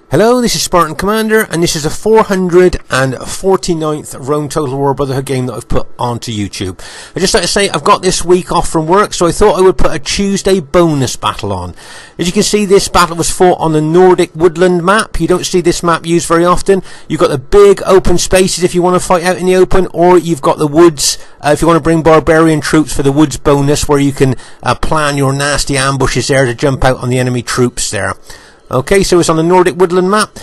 Hello, this is Spartan Commander, and this is a 449th Rome Total War Brotherhood game that I've put onto YouTube. I'd just like to say I've got this week off from work, so I thought I would put a Tuesday bonus battle on. As you can see, this battle was fought on the Nordic woodland map. You don't see this map used very often. You've got the big open spaces if you want to fight out in the open, or you've got the woods if you want to bring barbarian troops for the woods bonus, where you can plan your nasty ambushes there to jump out on the enemy troops there. Okay, so it's on the Nordic woodland map,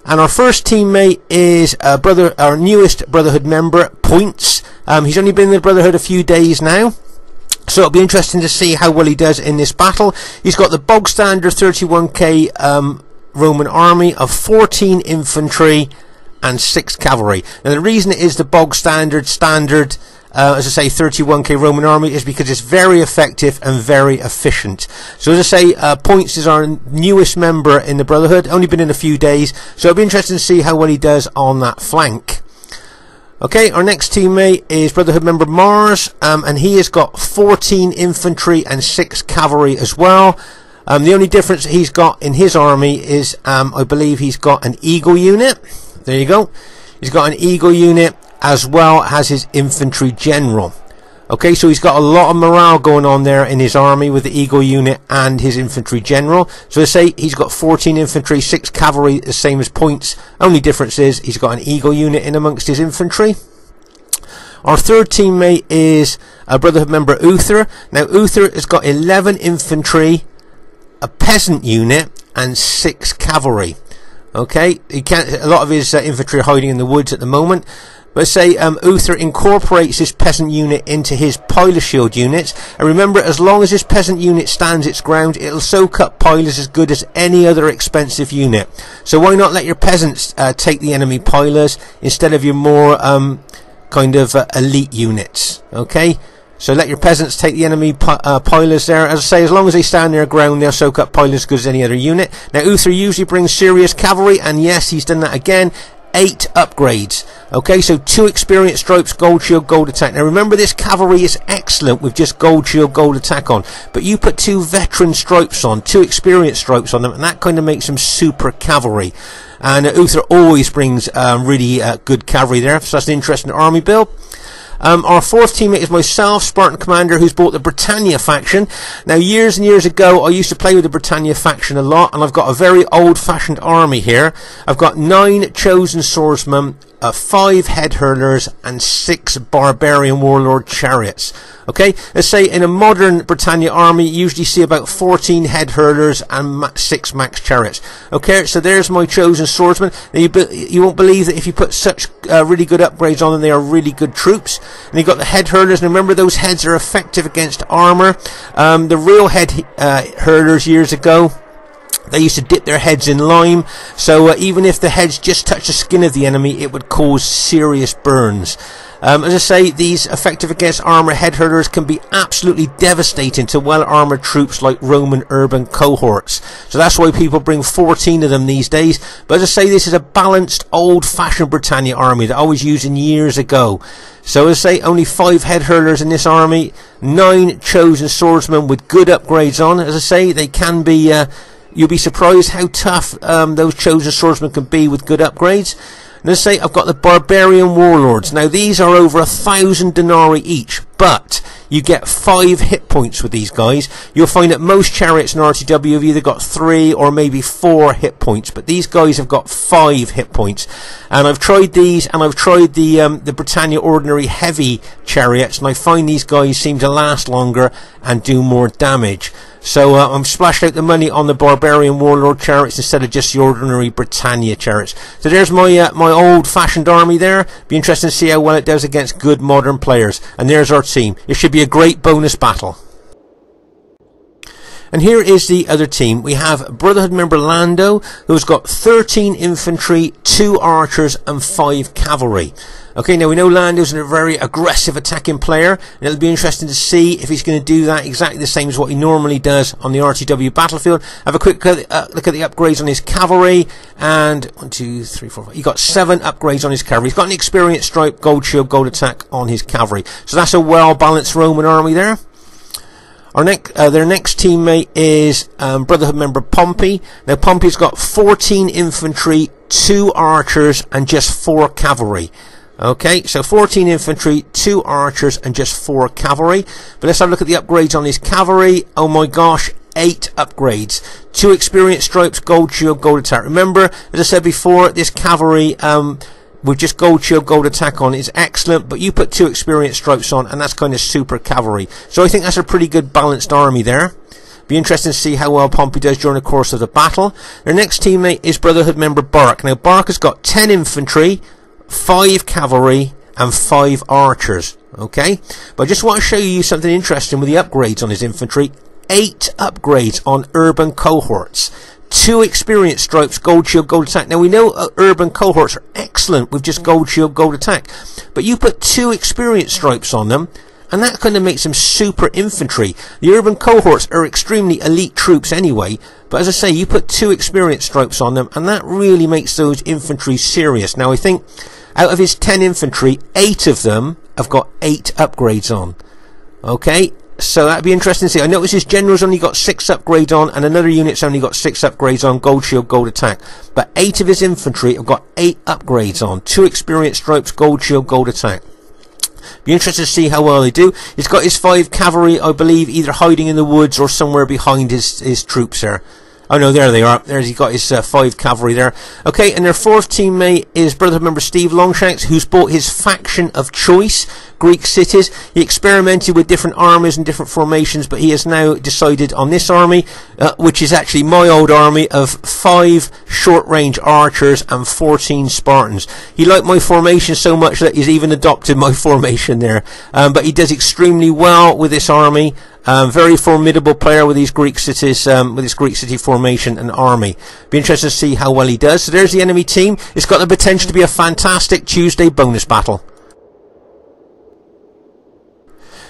and our first teammate is our newest Brotherhood member, POYNTS. He's only been in the Brotherhood a few days now, so it'll be interesting to see how well he does in this battle. He's got the bog standard 31k Roman army of 14 infantry and 6 cavalry. Now the reason it is the bog standard, as I say, 31k Roman army is because it's very effective and very efficient. So as I say, POYNTS is our newest member in the Brotherhood, only been in a few days, so it'll be interesting to see how well he does on that flank. Okay, our next teammate is Brotherhood member Mars, and he has got 14 infantry and 6 cavalry as well. The only difference he's got in his army is, I believe he's got an Eagle unit. There you go. He's got an Eagle unit, as well as his infantry general. Okay, so he's got a lot of morale going on there in his army with the Eagle unit and his infantry general. So I say he's got 14 infantry, 6 cavalry, the same as POYNTS. Only difference is he's got an Eagle unit in amongst his infantry. Our third teammate is a Brotherhood member, UTHER. Now UTHER has got 11 infantry, a peasant unit, and 6 cavalry. Okay, a lot of his infantry are hiding in the woods at the moment. But say UTHER incorporates this peasant unit into his piler shield units, and remember, as long as this peasant unit stands its ground, it'll soak up pilers as good as any other expensive unit. So why not let your peasants take the enemy pilers instead of your more kind of elite units? Okay, so let your peasants take the enemy pilers there. As I say, as long as they stand their ground, they'll soak up pilers as good as any other unit. Now UTHER usually brings serious cavalry, and yes, he's done that again. 8 upgrades. Okay, so 2 experience stripes, gold shield, gold attack. Now remember, this cavalry is excellent with just gold shield, gold attack on, but you put 2 veteran stripes on, 2 experience stripes on them, and that kind of makes them super cavalry. And UTHER always brings really good cavalry there, so that's an interesting army build. Our fourth teammate is myself, Spartan Commander, who's bought the Britannia faction. Now years and years ago I used to play with the Britannia faction a lot, and I've got a very old-fashioned army here. I've got 9 chosen swordsmen, 5 head hurlers, and 6 barbarian warlord chariots. Okay, let's say in a modern Britannia army you usually see about 14 head hurlers and 6 max chariots. Okay, so there's my chosen swordsmen. Now you won't believe that if you put such really good upgrades on them, they are really good troops. And you've got the head hurlers, and remember, those heads are effective against armor. The real head hurlers years ago, they used to dip their heads in lime, so even if the heads just touch the skin of the enemy, it would cause serious burns. As I say, these effective against armor head hurlers can be absolutely devastating to well-armored troops like Roman urban cohorts. So that's why people bring 14 of them these days. But as I say, this is a balanced, old-fashioned Britannia army that I was using years ago. So as I say, only 5 head hurlers in this army, 9 chosen swordsmen with good upgrades on. As I say, they can be... you'll be surprised how tough those chosen swordsmen can be with good upgrades. And let's say I've got the barbarian warlords. Now these are over 1,000 denarii each, but you get 5 hit points with these guys. You'll find that most chariots in RTW have either got 3 or maybe 4 hit points, but these guys have got 5 hit points. And I've tried these, and I've tried the Britannia ordinary heavy chariots, and I find these guys seem to last longer and do more damage. So I've splashed out the money on the barbarian warlord chariots instead of just the ordinary Britannia chariots. So there's my my old-fashioned army there. Be interesting to see how well it does against good modern players. And there's our team. It should be a great bonus battle. And here is the other team. We have Brotherhood member LANDO, who's got 13 infantry, 2 archers, and 5 cavalry. Okay, now we know Lando's a very aggressive attacking player, and it'll be interesting to see if he's going to do that exactly the same as what he normally does on the RTW battlefield. Have a quick look at the upgrades on his cavalry, and 1, 2, 3, 4, 5. He got 7 upgrades on his cavalry. He's got an experience stripe, gold shield, gold attack on his cavalry. So that's a well-balanced Roman army there. Their next teammate is Brotherhood member Pompey. Now Pompey's got 14 infantry, 2 archers and just 4 cavalry. Okay, so 14 infantry, 2 archers and just 4 cavalry. But let's have a look at the upgrades on his cavalry. Oh my gosh, 8 upgrades. 2 experience stripes, gold shield, gold attack. Remember, as I said before, this cavalry with just gold shield, gold attack on is excellent, but you put 2 experience stripes on and that's kind of super cavalry. So I think that's a pretty good balanced army there. Be interesting to see how well Pompey does during the course of the battle. Their next teammate is Brotherhood member BARC. Now BARC has got 10 infantry, 5 cavalry and 5 archers. Okay, but I just want to show you something interesting with the upgrades on his infantry. 8 upgrades on urban cohorts. 2 experience stripes, gold shield, gold attack. Now we know urban cohorts are excellent with just gold shield, gold attack, but you put 2 experience stripes on them and that kind of makes them super infantry. The urban cohorts are extremely elite troops anyway, but as I say, you put 2 experience stripes on them and that really makes those infantry serious. Now I think out of his 10 infantry, 8 of them have got 8 upgrades on. Okay, so that'd be interesting to see. I notice his general's only got 6 upgrades on and another unit's only got 6 upgrades on, gold shield, gold attack. But 8 of his infantry have got 8 upgrades on, 2 experience stripes, gold shield, gold attack. Be interested to see how well they do. He's got his 5 cavalry, I believe, either hiding in the woods or somewhere behind his troops there. Oh no, there they are. There's he got his 5 cavalry there. Okay, and their 4th teammate is Brotherhood member STEVELONGSHANKS, who's bought his faction of choice, Greek cities. He experimented with different armies and different formations, but he has now decided on this army, which is actually my old army of 5 short-range archers and 14 Spartans. He liked my formation so much that he's even adopted my formation there. But he does extremely well with this army. Very formidable player with these Greek cities, with his Greek city formation and army. Be interested to see how well he does. So there's the enemy team. It's got the potential to be a fantastic Tuesday bonus battle.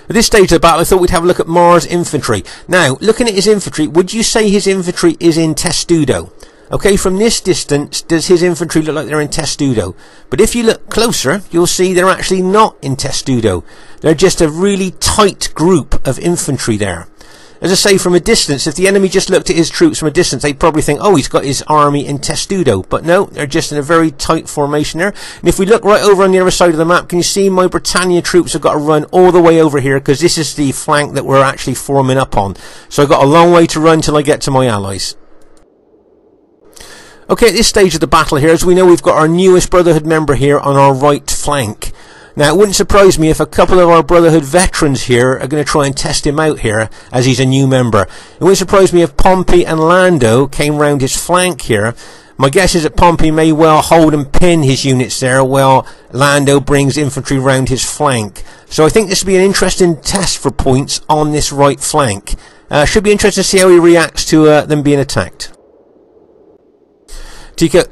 At this stage of the battle, I thought we'd have a look at Mars' infantry. Now, looking at his infantry, would you say his infantry is in testudo? Okay, from this distance, does his infantry look like they're in testudo? But if you look closer, you'll see they're actually not in testudo. They're just a really tight group of infantry there. As I say, from a distance, if the enemy just looked at his troops from a distance, they'd probably think, oh, he's got his army in testudo. But no, they're just in a very tight formation there. And if we look right over on the other side of the map, can you see my Britannia troops have got to run all the way over here, because this is the flank that we're actually forming up on. So I've got a long way to run till I get to my allies. Okay, at this stage of the battle here, as we know, we've got our newest Brotherhood member here on our right flank. Now, it wouldn't surprise me if a couple of our Brotherhood veterans here are going to try and test him out here, as he's a new member. It wouldn't surprise me if Pompey and Lando came round his flank here. My guess is that Pompey may well hold and pin his units there, while Lando brings infantry round his flank. So I think this will be an interesting test for points on this right flank. Should be interesting to see how he reacts to them being attacked.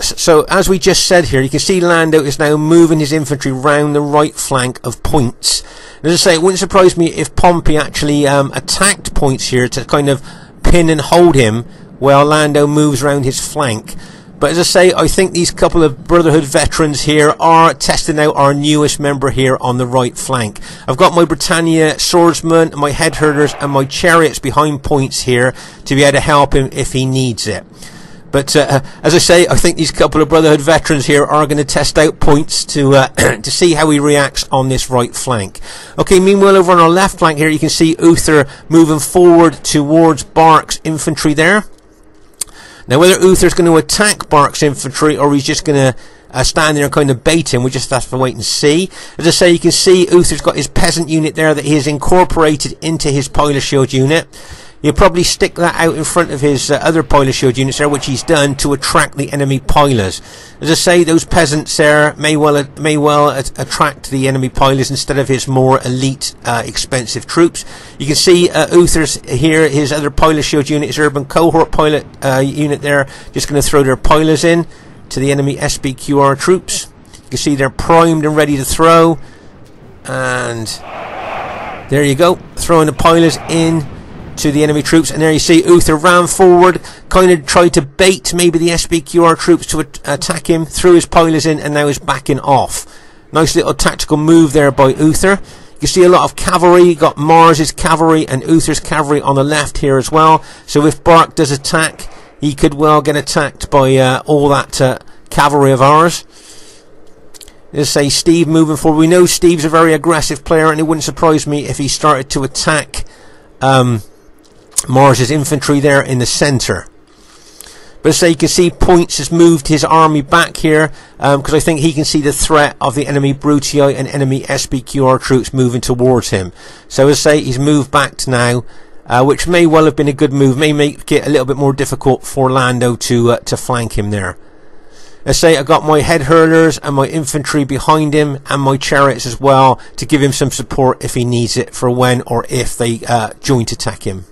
So as we just said here, you can see Lando is now moving his infantry round the right flank of Points. And as I say, it wouldn't surprise me if Pompey actually attacked Points here to kind of pin and hold him while Lando moves round his flank. But as I say, I think these couple of Brotherhood veterans here are testing out our newest member here on the right flank. I've got my Britannia swordsmen, my head herders and my chariots behind Points here to be able to help him if he needs it. But as I say, I think these couple of Brotherhood veterans here are going to test out Points to see how he reacts on this right flank. Okay, meanwhile over on our left flank here, you can see UTHER moving forward towards BARC's infantry there. Now, whether UTHER's going to attack BARC's infantry or he's just going to stand there and kind of bait him, we just have to wait and see. As I say, you can see UTHER's got his peasant unit there that he has incorporated into his pilot shield unit. He'll probably stick that out in front of his other pilot shield units there, which he's done to attract the enemy pilots. As I say, those peasants there may well attract the enemy pilots instead of his more elite, expensive troops. You can see UTHER's here, his other pilot shield unit, his urban cohort pilot unit there, just going to throw their pilots in to the enemy SBQR troops. You can see they're primed and ready to throw. And there you go, throwing the pilots in to the enemy troops, and there you see UTHER ran forward, kind of tried to bait maybe the SBQR troops to attack him, threw his pilots in, and now is backing off. Nice little tactical move there by UTHER. You You see a lot of cavalry. You got Mars's cavalry and Uther's cavalry on the left here as well. So if BARC does attack, he could well get attacked by all that cavalry of ours. Let's say Steve moving forward. We know Steve's a very aggressive player, and it wouldn't surprise me if he started to attack Mars's infantry there in the centre. But so you can see Points has moved his army back here because I think he can see the threat of the enemy Brutii and enemy SBQR troops moving towards him. So as I say, he's moved back now, which may well have been a good move. May make it a little bit more difficult for Lando to flank him there. Let's say I got my head hurlers and my infantry behind him and my chariots as well to give him some support if he needs it for when or if they joint attack him.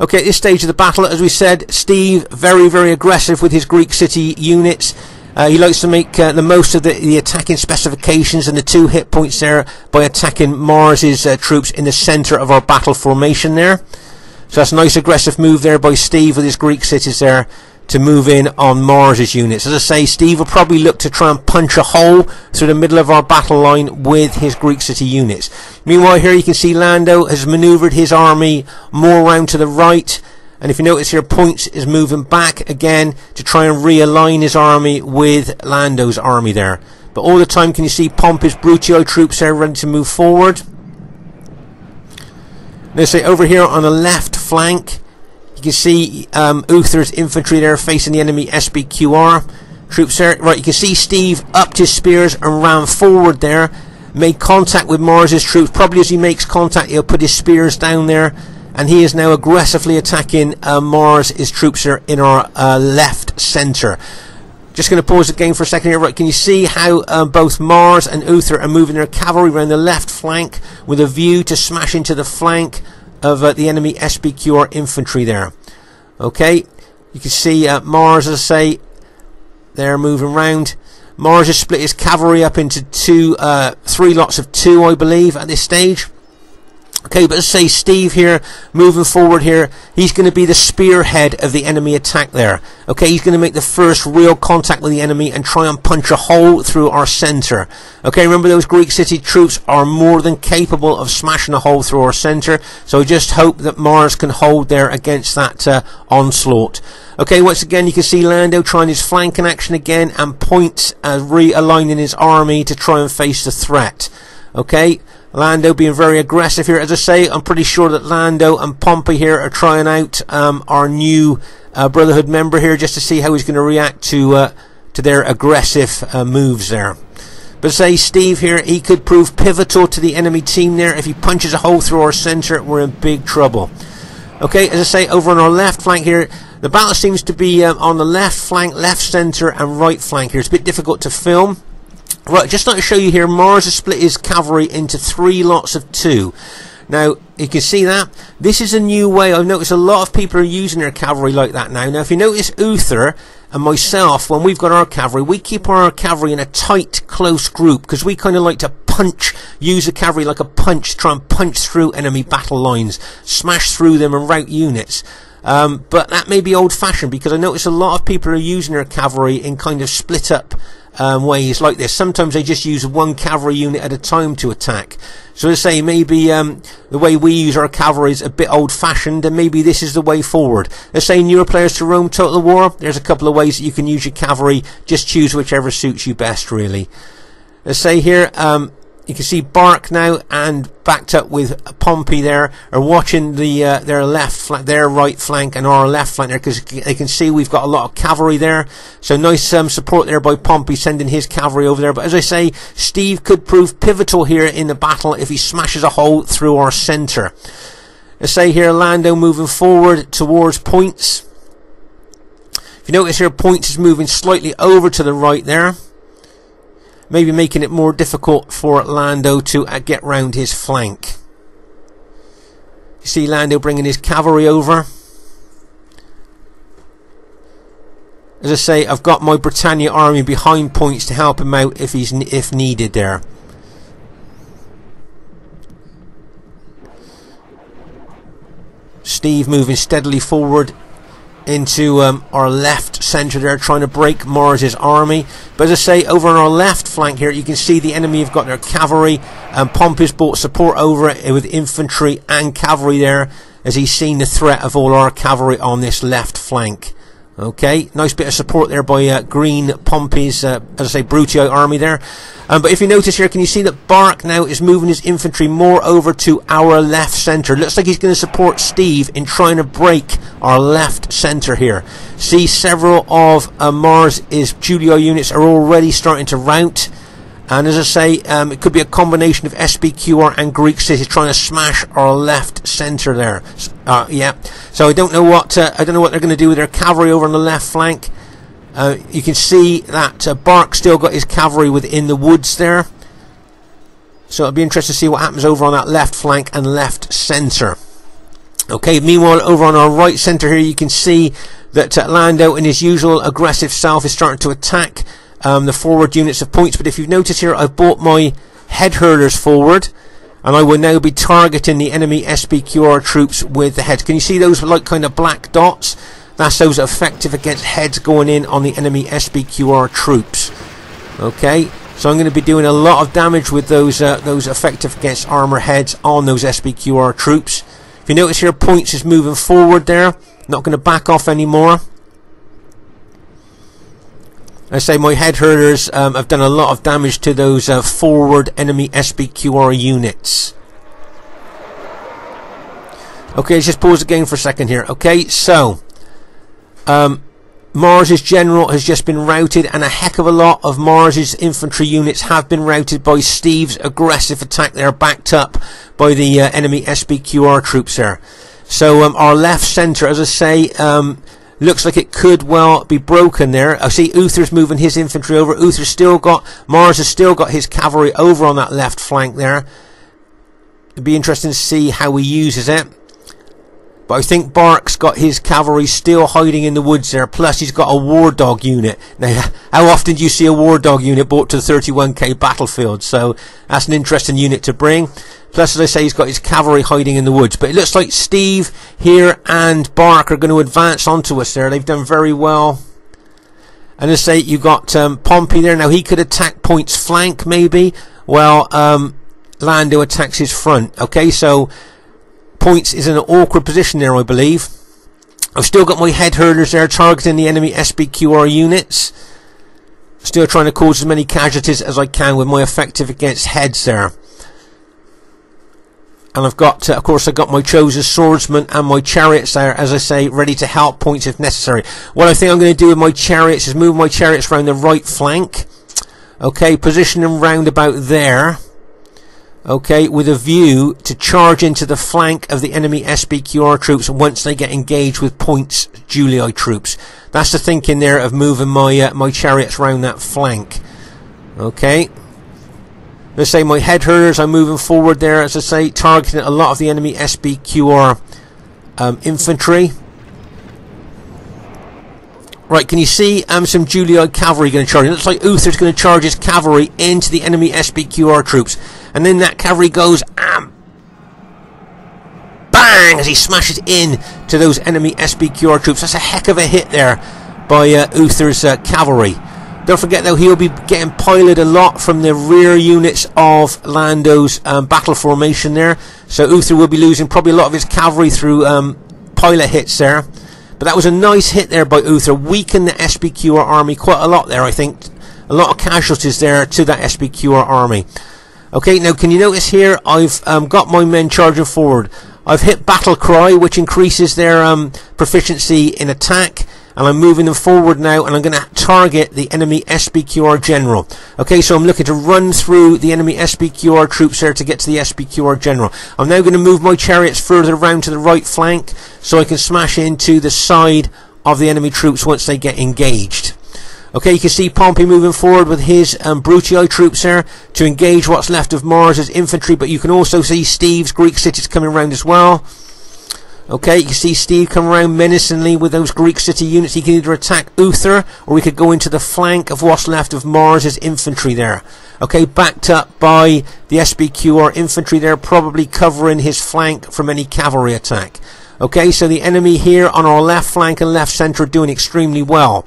Okay, at this stage of the battle, as we said, Steve very, very aggressive with his Greek city units. He likes to make the most of the attacking specifications and the 2 hit points there by attacking Mars's troops in the centre of our battle formation there. So that's a nice aggressive move there by Steve with his Greek cities there to move in on Mars's units. As I say, Steve will probably look to try and punch a hole through the middle of our battle line with his Greek city units. Meanwhile, here you can see Lando has manoeuvred his army more round to the right, and if you notice here, Points is moving back again to try and realign his army with Lando's army there. But all the time, can you see Pompey's Brutii troops there ready to move forward? Let's say over here on the left flank, you can see Uther's infantry there facing the enemy SBQR troops there. Right, you can see Steve upped his spears and ran forward there, made contact with Mars's troops. Probably as he makes contact, he'll put his spears down there, and he is now aggressively attacking Mars's troops there in our left centre. Just going to pause the game for a second here. Right, can you see how both Mars and Uther are moving their cavalry around the left flank with a view to smash into the flank of the enemy SBQR infantry there? Okay, you can see Mars, as I say, they're moving round. Mars has split his cavalry up into 3 lots of 2, I believe, at this stage. Okay, but let's say Steve here, moving forward here, he's going to be the spearhead of the enemy attack there. Okay, he's going to make the first real contact with the enemy and try and punch a hole through our centre. Okay, remember those Greek city troops are more than capable of smashing a hole through our centre, so I just hope that Mars can hold there against that onslaught. Okay, once again you can see Lando trying his flanking action again, and Points realigning his army to try and face the threat. Okay, Lando being very aggressive here. As I say, I'm pretty sure that Lando and Pompey here are trying out our new Brotherhood member here, just to see how he's going to react to their aggressive moves there. But say Steve here, he could prove pivotal to the enemy team there. If he punches a hole through our centre, we're in big trouble. Okay, as I say, over on our left flank here, the battle seems to be on the left flank, left centre and right flank here. It's a bit difficult to film. Right, just like to show you here, Mars has split his cavalry into 3 lots of 2. Now, you can see that. This is a new way. I've noticed a lot of people are using their cavalry like that now. Now, if you notice Uther and myself, when we've got our cavalry, we keep our cavalry in a tight, close group, because we kind of like to use the cavalry like a punch, try and punch through enemy battle lines, smash through them and rout units. But that may be old-fashioned, because I notice a lot of people are using their cavalry in kind of split-up ways like this. Sometimes they just use 1 cavalry unit at a time to attack. So let's say maybe the way we use our cavalry is a bit old-fashioned, and maybe this is the way forward. Let's say newer players to Rome Total War, there's a couple of ways that you can use your cavalry. Just choose whichever suits you best, really. Let's say here, you can see BARC now, and backed up with Pompey there, are watching their left flank, their right flank and our left flank there, because they can see we've got a lot of cavalry there. So nice support there by Pompey, sending his cavalry over there. But as I say, Steve could prove pivotal here in the battle if he smashes a hole through our centre. Let's say here, Lando moving forward towards Points. If you notice here, Points is moving slightly over to the right there, maybe making it more difficult for Lando to get round his flank. You see Lando bringing his cavalry over. As I say, I've got my Britannia army behind Points to help him out if needed there. Steve moving steadily forward into our left centre there, trying to break Mars's army. But as I say, over on our left flank here, you can see the enemy have got their cavalry, and Pompey's brought support over it with infantry and cavalry there, as he's seen the threat of all our cavalry on this left flank. Okay, nice bit of support there by Green Pompey's, as I say, Brutii army there. But if you notice here, can you see that BARC now is moving his infantry more over to our left centre? Looks like he's going to support Steve in trying to break our left centre here. See, several of Mars's Julii units are already starting to rout. And as I say, it could be a combination of SBQR and Greek cities trying to smash our left centre there. Yeah. So I don't know what they're going to do with their cavalry over on the left flank. You can see that BARC still got his cavalry within the woods there. So it'll be interesting to see what happens over on that left flank and left centre. Okay. Meanwhile, over on our right centre here, you can see that LANDO, in his usual aggressive self, is starting to attack the forward units of points. But if you've noticed here, I've brought my head herders forward, and I will now be targeting the enemy SBQR troops with the heads. Can you see those like kind of black dots? That's those effective against heads going in on the enemy SBQR troops. Okay, so I'm going to be doing a lot of damage with those effective against armor heads on those SBQR troops. If you notice here, points is moving forward there, not going to back off anymore. I say my head herders have done a lot of damage to those forward enemy SBQR units. Okay, let's just pause the game for a second here. Okay, so Mars's general has just been routed, and a heck of a lot of Mars's infantry units have been routed by Steve's aggressive attack there, backed up by the enemy SBQR troops there. So our left centre, as I say, looks like it could well be broken there. I see Uther's moving his infantry over. Mars has still got his cavalry over on that left flank there. It'd be interesting to see how he uses it. But I think BARC's got his cavalry still hiding in the woods there. Plus he's got a war dog unit. Now, how often do you see a war dog unit brought to the 31k battlefield? So that's an interesting unit to bring. Plus, as I say, he's got his cavalry hiding in the woods. But it looks like Steve here and BARC are going to advance onto us there. They've done very well. And as I say, you've got Pompey there. Now, he could attack Point's flank, maybe. Well, LANDO attacks his front. Okay, so Points is in an awkward position there, I believe. I've still got my head herders there targeting the enemy SBQR units. Still trying to cause as many casualties as I can with my effective against heads there. And I've got, of course, I've got my chosen swordsmen and my chariots there, as I say, ready to help Points if necessary. What I think I'm going to do with my chariots is move my chariots around the right flank. Okay, position them round about there. Okay, with a view to charge into the flank of the enemy SBQR troops once they get engaged with Points Julii troops. That's the thinking there of moving my my chariots round that flank. Okay. Let's say my head herders are moving forward there, as I say, targeting a lot of the enemy SBQR infantry. Right, can you see some Julii cavalry going to charge? It looks like Uther's going to charge his cavalry into the enemy SBQR troops. And then that cavalry goes, bang, as he smashes in to those enemy SBQR troops. That's a heck of a hit there by Uther's cavalry. Don't forget though, he'll be getting piloted a lot from the rear units of LANDO's battle formation there. So Uther will be losing probably a lot of his cavalry through pilot hits there. But that was a nice hit there by Uther. Weakened the SBQR army quite a lot there, I think. A lot of casualties there to that SBQR army. Okay, now can you notice here, I've got my men charging forward. I've hit Battle Cry, which increases their proficiency in attack. And I'm moving them forward now, and I'm going to target the enemy SBQR general. Okay, so I'm looking to run through the enemy SBQR troops there to get to the SBQR general. I'm now going to move my chariots further around to the right flank so I can smash into the side of the enemy troops once they get engaged. Okay, you can see Pompey moving forward with his Brutii troops there to engage what's left of Mars's infantry, but you can also see Steve's Greek cities coming around as well. Okay, you can see Steve come around menacingly with those Greek city units. He can either attack Uther, or we could go into the flank of what's left of Mars's infantry there. Okay, backed up by the SBQR infantry there, probably covering his flank from any cavalry attack. Okay, so the enemy here on our left flank and left centre are doing extremely well.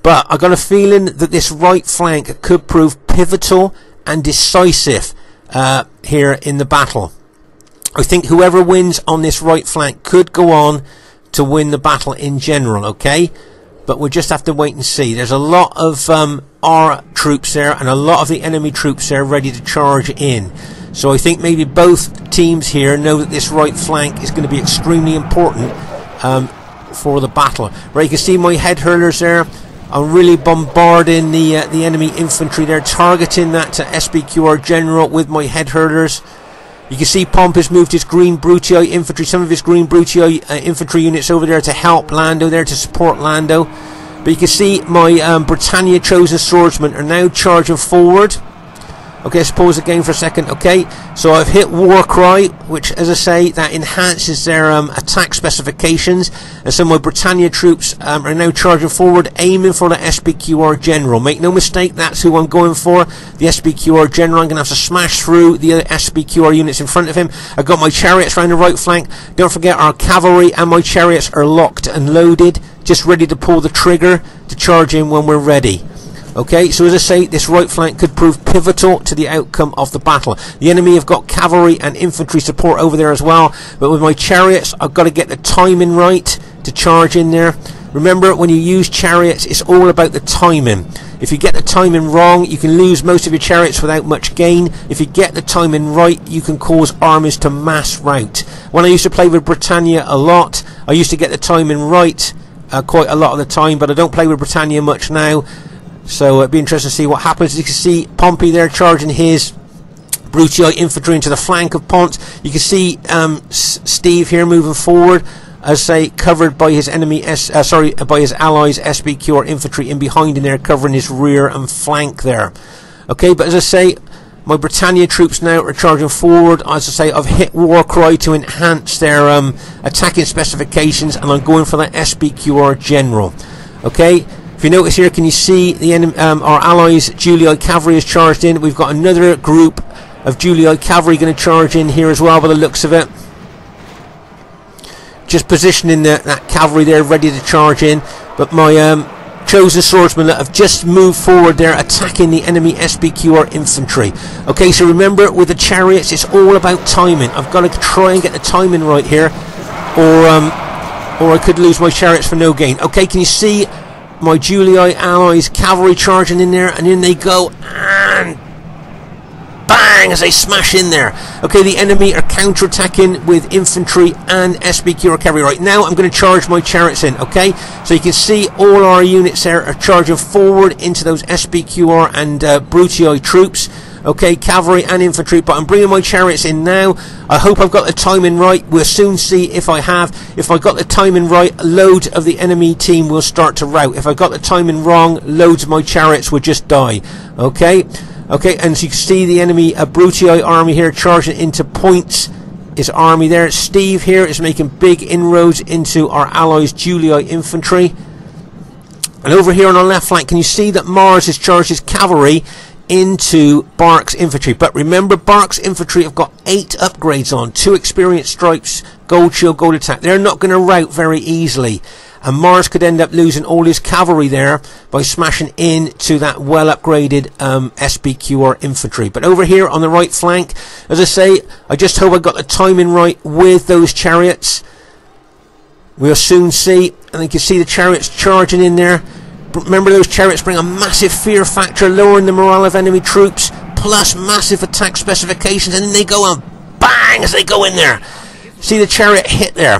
But I got a feeling that this right flank could prove pivotal and decisive here in the battle. I think whoever wins on this right flank could go on to win the battle in general, okay? But we'll just have to wait and see. There's a lot of our troops there and a lot of the enemy troops there ready to charge in. So I think maybe both teams here know that this right flank is going to be extremely important for the battle. Right, you can see my head hurlers there. I'm really bombarding the enemy infantry there, targeting that SBQR general with my head hurlers. You can see Pomp has moved his green Brutii infantry, some of his green Brutii infantry units over there to help Lando there, to support Lando. But you can see my Britannia chosen swordsmen are now charging forward. Okay, let's pause the game for a second. Okay, so I've hit War Cry, which, as I say, that enhances their attack specifications. And so my Britannia troops are now charging forward, aiming for the SBQR General. Make no mistake, that's who I'm going for. The SBQR General. I'm going to have to smash through the other SBQR units in front of him. I've got my chariots around the right flank. Don't forget, our cavalry and my chariots are locked and loaded, just ready to pull the trigger to charge in when we're ready. Okay, so as I say, this right flank could prove pivotal to the outcome of the battle. The enemy have got cavalry and infantry support over there as well, but with my chariots, I've got to get the timing right to charge in there. Remember, when you use chariots, it's all about the timing. If you get the timing wrong, you can lose most of your chariots without much gain. If you get the timing right, you can cause armies to mass rout. When I used to play with Britannia a lot, I used to get the timing right quite a lot of the time, but I don't play with Britannia much now. So it'd be interesting to see what happens. You can see Pompey there charging his Brutii infantry into the flank of Pont. You can see Steve here moving forward, as say, covered by his enemy, by his allies SBQR infantry in behind in there, covering his rear and flank there. Okay, but as I say, my Britannia troops now are charging forward. As I say, I've hit War Cry to enhance their attacking specifications, and I'm going for that SBQR General. Okay. If you notice here, can you see the enemy, our allies Julii cavalry has charged in. We've got another group of Julii cavalry going to charge in here as well, by the looks of it. Just positioning that cavalry there, ready to charge in. But my chosen swordsmen that have just moved forward there, attacking the enemy SBQR infantry. Okay, so remember, with the chariots, it's all about timing. I've got to try and get the timing right here, or I could lose my chariots for no gain. Okay, can you see my Julii allies cavalry charging in there, and in they go, and bang, as they smash in there. Okay, the enemy are counter-attacking with infantry and SBQR cavalry. Right now, I'm going to charge my chariots in, okay? So you can see all our units there are charging forward into those SBQR and Brutii troops. Okay, cavalry and infantry, but I'm bringing my chariots in now. I hope I've got the timing right. We'll soon see if I have. If I got the timing right, loads of the enemy team will start to rout. If I got the timing wrong, loads of my chariots will just die. Okay, okay, and so you can see the enemy Brutii army here charging into Points. His army there. Steve here is making big inroads into our allies' Julii infantry. And over here on our left flank, can you see that Mars has charged his cavalry into BARC's infantry? But remember, BARC's infantry have got 8 upgrades on, 2 experience stripes, gold shield, gold attack. They're not going to rout very easily, and Mars could end up losing all his cavalry there by smashing into that well upgraded SBQR infantry. But over here on the right flank, as I say, I just hope I got the timing right with those chariots. We'll soon see. And you can see the chariots charging in there. Remember, those chariots bring a massive fear factor, lowering the morale of enemy troops, plus massive attack specifications, and then they go and bang as they go in there. See the chariot hit there.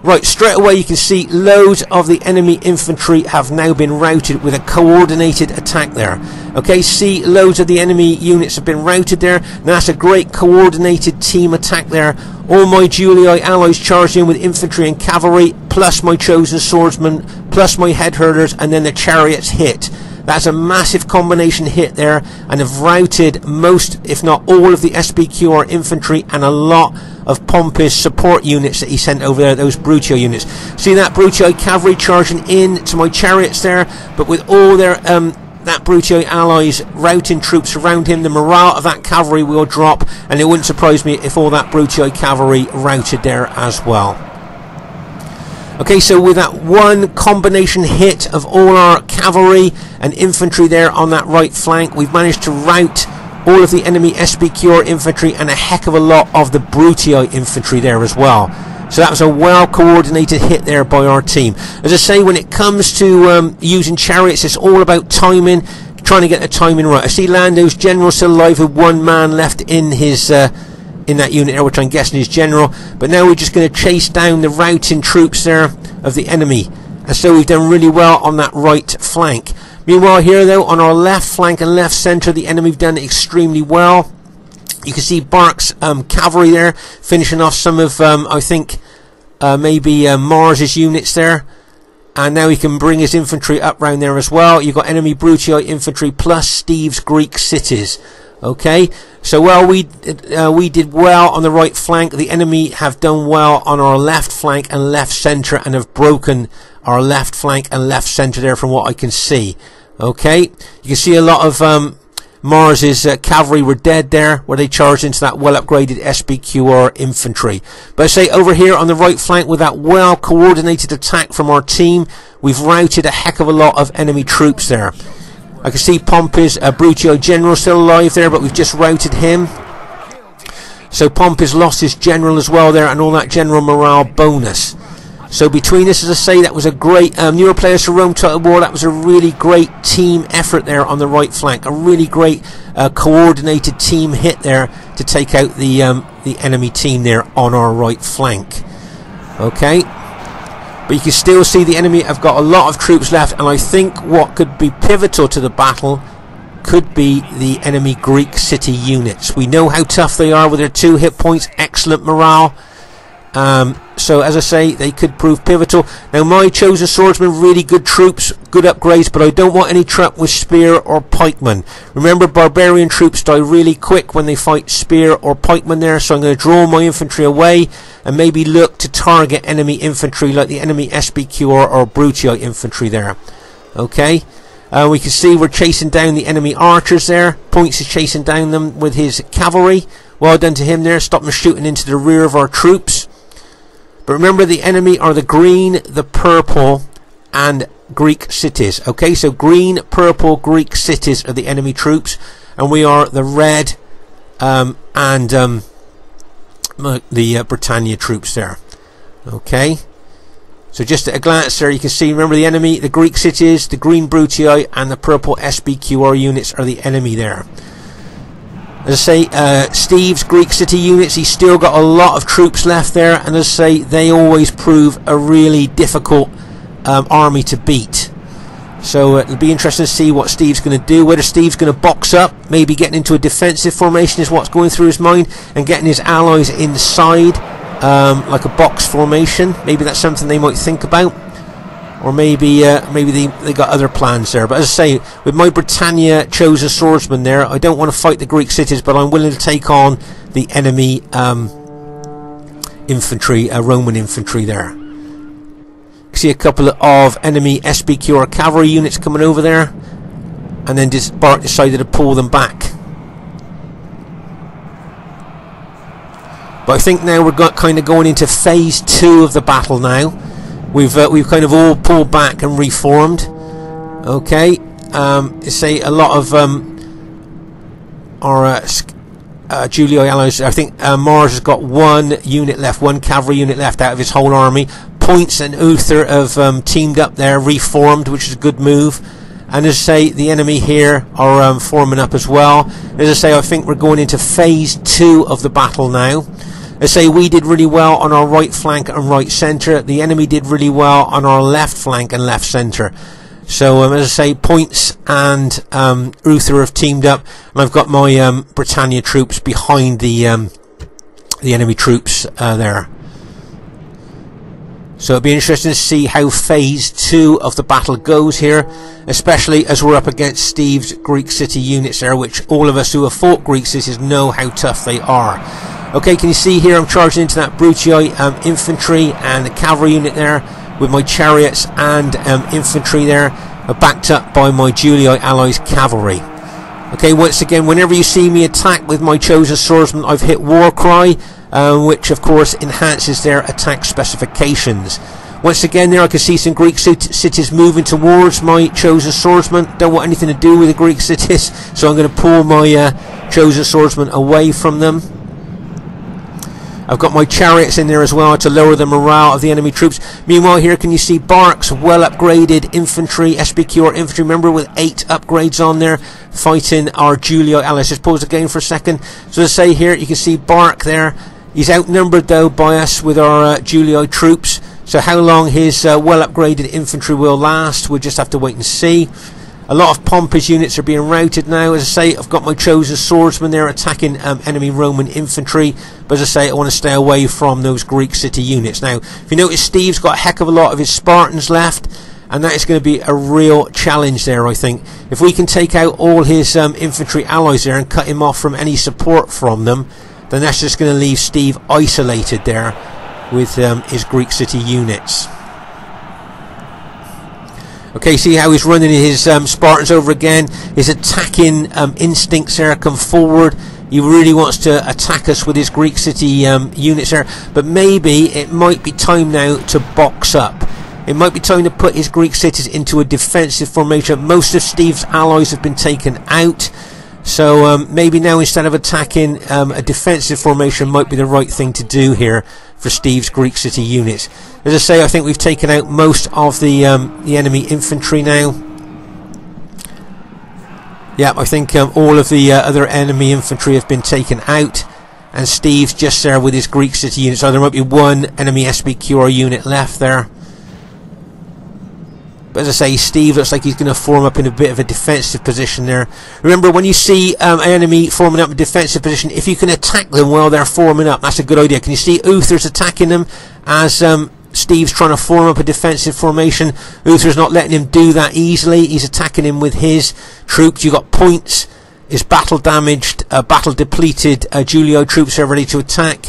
Right, straight away you can see loads of the enemy infantry have now been routed with a coordinated attack there. Okay, see loads of the enemy units have been routed there. Now that's a great coordinated team attack there. All my Julii allies charged in with infantry and cavalry, plus my chosen swordsmen, plus my head hurlers, and then the chariots hit. That's a massive combination hit there, and have routed most, if not all, of the SBQR infantry and a lot of Pompey's support units that he sent over there, those Brutii units. See that Brutii cavalry charging in to my chariots there, but with all their that Brutii allies routing troops around him, the morale of that cavalry will drop, and it wouldn't surprise me if all that Brutii cavalry routed there as well. Okay, so with that one combination hit of all our cavalry and infantry there on that right flank, we've managed to rout all of the enemy SBQR infantry and a heck of a lot of the Brutii infantry there as well. So that was a well coordinated hit there by our team. As I say, when it comes to using chariots, it's all about timing, trying to get the timing right. I see Lando's general still alive with one man left in his in that unit there, which I'm guessing is general. But now we're just going to chase down the routing troops there of the enemy. And so we've done really well on that right flank. Meanwhile here though, on our left flank and left centre, the enemy have done extremely well. You can see BARC's cavalry there finishing off some of I think maybe Mars's units there. And now he can bring his infantry up round there as well. You've got enemy Brutii infantry plus Steve's Greek cities. Okay, so well, we did well on the right flank. The enemy have done well on our left flank and left centre, and have broken our left flank and left centre there from what I can see. Okay, you can see a lot of Mars's cavalry were dead there, where they charged into that well upgraded SBQR infantry. But I say over here on the right flank, with that well coordinated attack from our team, we've routed a heck of a lot of enemy troops there. I can see Pompey's Brutii general still alive there, but we've just routed him. So Pompey's lost his general as well there, and all that general morale bonus. So between us, as I say, that was a great newer players to Rome Total War. That was a really great team effort there on the right flank. A really great coordinated team hit there to take out the enemy team there on our right flank. Okay. But you can still see the enemy have got a lot of troops left, and I think what could be pivotal to the battle could be the enemy Greek city units. We know how tough they are with their 2 hit points, excellent morale. So as I say, they could prove pivotal. Now my chosen swordsmen, really good troops, good upgrades, but I don't want any truck with spear or pikemen. Remember, barbarian troops die really quick when they fight spear or pikemen there, so I'm going to draw my infantry away and maybe look to target enemy infantry like the enemy SBQR or Brutii infantry there. Okay, we can see we're chasing down the enemy archers there. Points is chasing down them with his cavalry. Well done to him there, stop them shooting into the rear of our troops. But remember, the enemy are the green, the purple and Greek cities. Okay, so green, purple, Greek cities are the enemy troops, and we are the red and the Britannia troops there. Okay, so just at a glance there, you can see, remember, the enemy, the Greek cities, the green Brutii and the purple SBQR units are the enemy there. As I say, Steve's Greek city units, he's still got a lot of troops left there, and as I say, they always prove a really difficult army to beat. So it'll be interesting to see what Steve's going to do, whether Steve's going to box up, maybe getting into a defensive formation is what's going through his mind, and getting his allies inside like a box formation. Maybe that's something they might think about. Or maybe they got other plans there. But as I say, with my Britannia chosen swordsman there, I don't want to fight the Greek cities, but I'm willing to take on the enemy infantry, Roman infantry there. See a couple of enemy SBQR cavalry units coming over there, and then BARC decided to pull them back. But I think now we're kind of going into phase 2 of the battle now. We've kind of all pulled back and reformed. Okay, say a lot of our Julii allies. I think Mars has got one unit left, one cavalry unit left out of his whole army. Points and UTHER have teamed up there, reformed, which is a good move. And as I say, the enemy here are forming up as well. As I say, I think we're going into phase 2 of the battle now. As I say, we did really well on our right flank and right centre. The enemy did really well on our left flank and left centre. So as I say, Points and UTHER have teamed up, and I've got my Britannia troops behind the enemy troops there. So it'll be interesting to see how phase 2 of the battle goes here, especially as we're up against Steve's Greek city units there, which all of us who have fought Greek cities know how tough they are. Okay, can you see here I'm charging into that Brutii infantry and the cavalry unit there with my chariots and infantry there, backed up by my Julii allies cavalry. Okay, once again, whenever you see me attack with my chosen swordsman, I've hit war cry, which of course enhances their attack specifications. Once again there I can see some Greek cities moving towards my chosen swordsman. Don't want anything to do with the Greek cities, so I'm going to pull my chosen swordsman away from them. I've got my chariots in there as well to lower the morale of the enemy troops. Meanwhile here can you see BARC's well upgraded infantry, SPQR infantry, remember, with 8 upgrades on there, fighting our Julio allies. Just pause the game for a second. So to say here you can see BARC there. He's outnumbered though by us with our Julio troops. So how long his well upgraded infantry will last, we'll just have to wait and see. A lot of Pompey's units are being routed now. As I say, I've got my chosen swordsmen there attacking enemy Roman infantry. But as I say, I want to stay away from those Greek city units. Now, if you notice, Steve's got a heck of a lot of his Spartans left. And that is going to be a real challenge there, I think. If we can take out all his infantry allies there and cut him off from any support from them, then that's just going to leave Steve isolated there with his Greek city units. Okay, see how he's running his Spartans over again. His attacking instincts there come forward. He really wants to attack us with his Greek city units there. But maybe it might be time now to box up. It might be time to put his Greek cities into a defensive formation. Most of Steve's allies have been taken out. So maybe now instead of attacking, a defensive formation might be the right thing to do here for Steve's Greek city units. As I say, I think we've taken out most of the enemy infantry now. Yeah, I think all of the other enemy infantry have been taken out, and Steve's just there with his Greek city units. So there might be one enemy SPQR unit left there. But as I say, Steve looks like he's going to form up in a bit of a defensive position there. Remember, when you see an enemy forming up in a defensive position, if you can attack them while they're forming up, that's a good idea. Can you see UTHER's attacking them as Steve's trying to form up a defensive formation? UTHER's not letting him do that easily. He's attacking him with his troops. You've got points. His battle damaged, battle depleted Julio troops are ready to attack.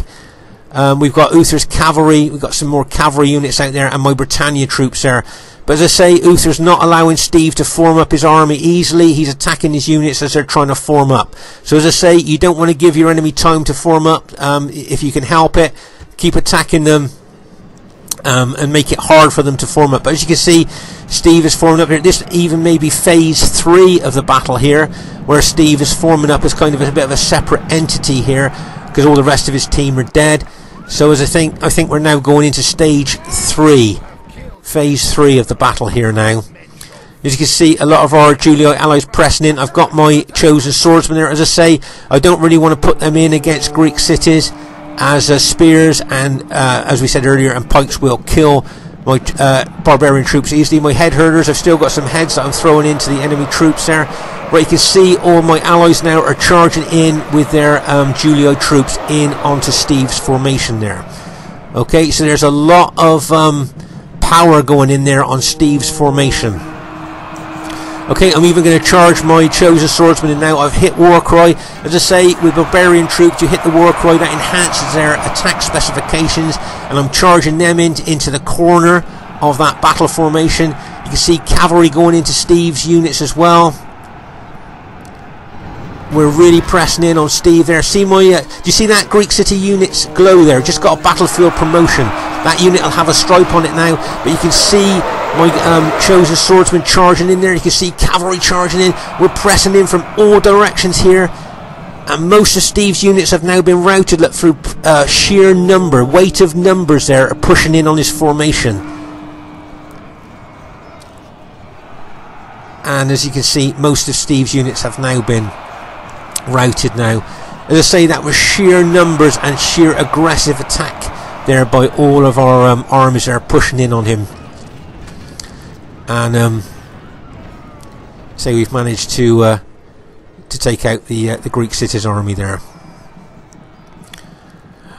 We've got UTHER's cavalry. We've got some more cavalry units out there, and my Britannia troops there. But as I say, UTHER's not allowing Steve to form up his army easily. He's attacking his units as they're trying to form up. So as I say, you don't want to give your enemy time to form up. If you can help it, keep attacking them and make it hard for them to form up. But as you can see, Steve is forming up here. This even may be phase 3 of the battle here, where Steve is forming up as kind of a bit of a separate entity here, because all the rest of his team are dead. So as I think we're now going into stage 3. Phase 3 of the battle here now. As you can see, a lot of our Julio allies pressing in. I've got my chosen swordsmen there. As I say, I don't really want to put them in against Greek cities, as spears and as we said earlier, and pikes will kill my barbarian troops easily. My head herders, I've still got some heads that I'm throwing into the enemy troops there. But you can see all my allies now are charging in with their Julio troops in onto Steve's formation there. Okay, so there's a lot of power going in there on Steve's formation. Okay, I'm even going to charge my chosen swordsman, and now I've hit war cry. As I say, with barbarian troops, you hit the war cry, that enhances their attack specifications, and I'm charging them into the corner of that battle formation. You can see cavalry going into Steve's units as well. We're really pressing in on Steve there. See my, do you see that Greek city unit's glow there? Just got a battlefield promotion. That unit will have a stripe on it now, but you can see my chosen swordsman charging in there. You can see cavalry charging in. We're pressing in from all directions here, and most of Steve's units have now been routed. Look, through sheer number, weight of numbers there are pushing in on his formation. And as you can see, most of Steve's units have now been routed now. As I say, that was sheer numbers and sheer aggressive attack there by all of our armies that are pushing in on him. And so we've managed to take out the Greek cities army there.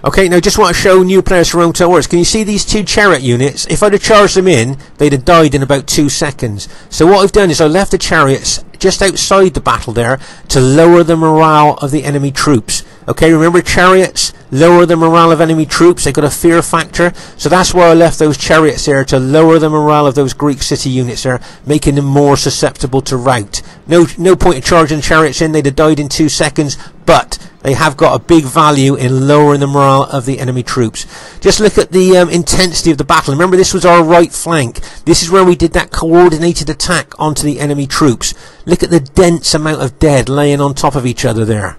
Okay, now just want to show new players for Rome Total Wars. Can you see these 2 chariot units? If I'd have charged them in, they'd have died in about 2 seconds. So what I've done is I left the chariots just outside the battle there to lower the morale of the enemy troops. Okay, remember, chariots lower the morale of enemy troops. They've got a fear factor. So that's why I left those chariots there, to lower the morale of those Greek city units there, making them more susceptible to rout. No point of charging chariots in. They'd have died in 2 seconds. but they have got a big value in lowering the morale of the enemy troops. Just look at the intensity of the battle. Remember, this was our right flank. This is where we did that coordinated attack onto the enemy troops. Look at the dense amount of dead laying on top of each other there.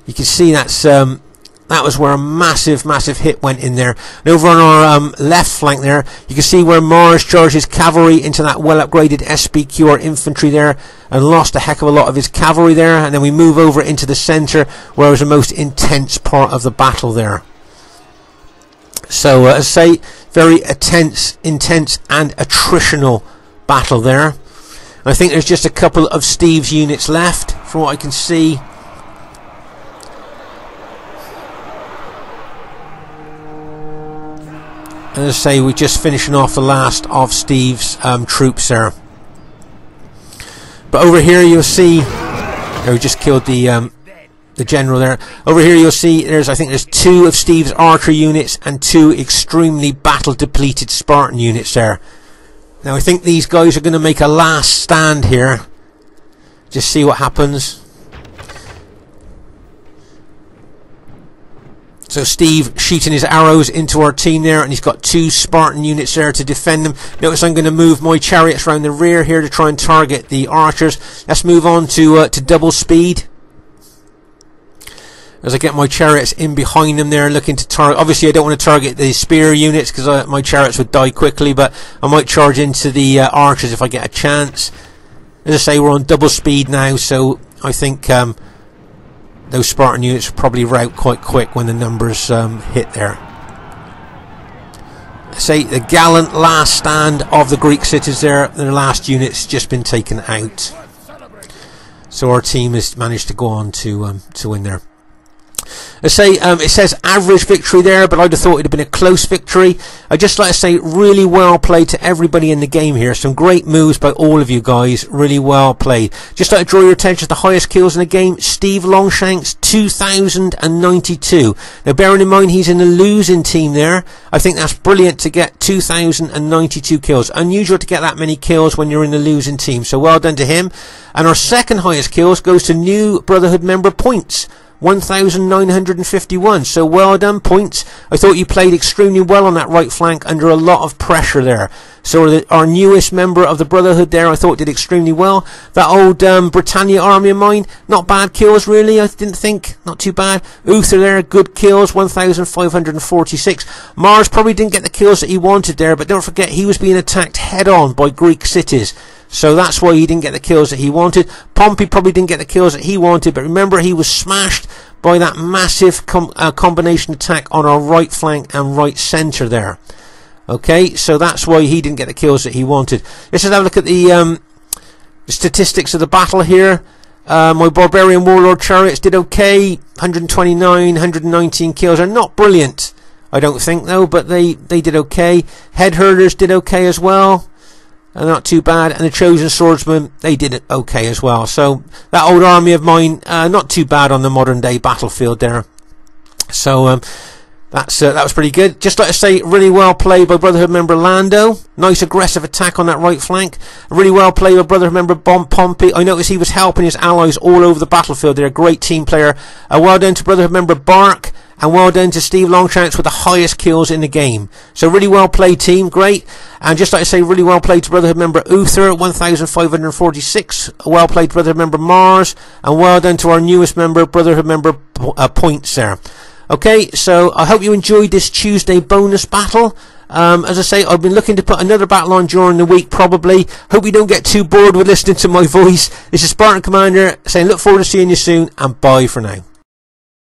You can see that's that was where a massive hit went in there. And over on our left flank there, you can see where Mars charged his cavalry into that well upgraded SBQ or infantry there and lost a heck of a lot of his cavalry there. And then we move over into the centre where it was the most intense part of the battle there. So as I say, very intense and attritional battle there. And I think there's just a couple of Steve's units left from what I can see. And as I say, we're just finishing off the last of Steve's troops there. But over here you'll see, we just killed the general there. Over here you'll see I think there's 2 of Steve's archery units and 2 extremely battle depleted Spartan units there. Now I think these guys are going to make a last stand here. Just see what happens. So Steve shooting his arrows into our team there, and he's got 2 Spartan units there to defend them. Notice I'm going to move my chariots around the rear here to try and target the archers. Let's move on to double speed. As I get my chariots in behind them there, looking to target. Obviously I don't want to target the spear units because my chariots would die quickly, but I might charge into the archers if I get a chance. As I say, we're on double speed now, so I think those Spartan units will probably rout quite quick when the numbers hit there. Say the gallant last stand of the Greek cities there. Their last unit's just been taken out. So our team has managed to go on to win there. I say it says average victory there, but I'd have thought it'd have been a close victory. I'd just like to say really well played to everybody in the game here. Some great moves by all of you guys, really well played. Just like to draw your attention to the highest kills in the game, STEVELONGSHANKS 2092. Now bearing in mind he's in the losing team there, I think that's brilliant to get 2092 kills. Unusual to get that many kills when you're in the losing team, so well done to him. And our second highest kills goes to new Brotherhood member POYNTS. 1951, so well done POYNTS. I thought you played extremely well on that right flank under a lot of pressure there. So our newest member of the Brotherhood there I thought did extremely well. That old Britannia army of mine, not bad kills really, I didn't think, not too bad. UTHER there, good kills, 1546. Mars probably didn't get the kills that he wanted there, but don't forget he was being attacked head on by Greek cities. So that's why he didn't get the kills that he wanted. POMPEY probably didn't get the kills that he wanted, but remember he was smashed by that massive combination attack on our right flank and right centre there. Okay, so that's why he didn't get the kills that he wanted. Let's just have a look at the statistics of the battle here. My Barbarian Warlord chariots did okay, 129, 119 kills. Are not brilliant, I don't think though, but they did okay. Head herders did okay as well. Not too bad, and the Chosen Swordsmen, they did it okay as well. So that old army of mine, not too bad on the modern day battlefield there. So that was pretty good. Just like to say, really well played by Brotherhood member LANDO. Nice aggressive attack on that right flank. Really well played by Brotherhood member POMPEY. I noticed he was helping his allies all over the battlefield. They're a great team player. Well done to Brotherhood member BARC. And well done to STEVELONGSHANKS with the highest kills in the game. So really well played team, great. And just like I say, really well played to Brotherhood member UTHER, 1546. Well played to Brotherhood member Mars. And well done to our newest member, Brotherhood member POYNTS there. Okay, so I hope you enjoyed this Tuesday bonus battle. As I say, I've been looking to put another battle on during the week probably. Hope you don't get too bored with listening to my voice. This is Spartan Commander saying look forward to seeing you soon, and bye for now.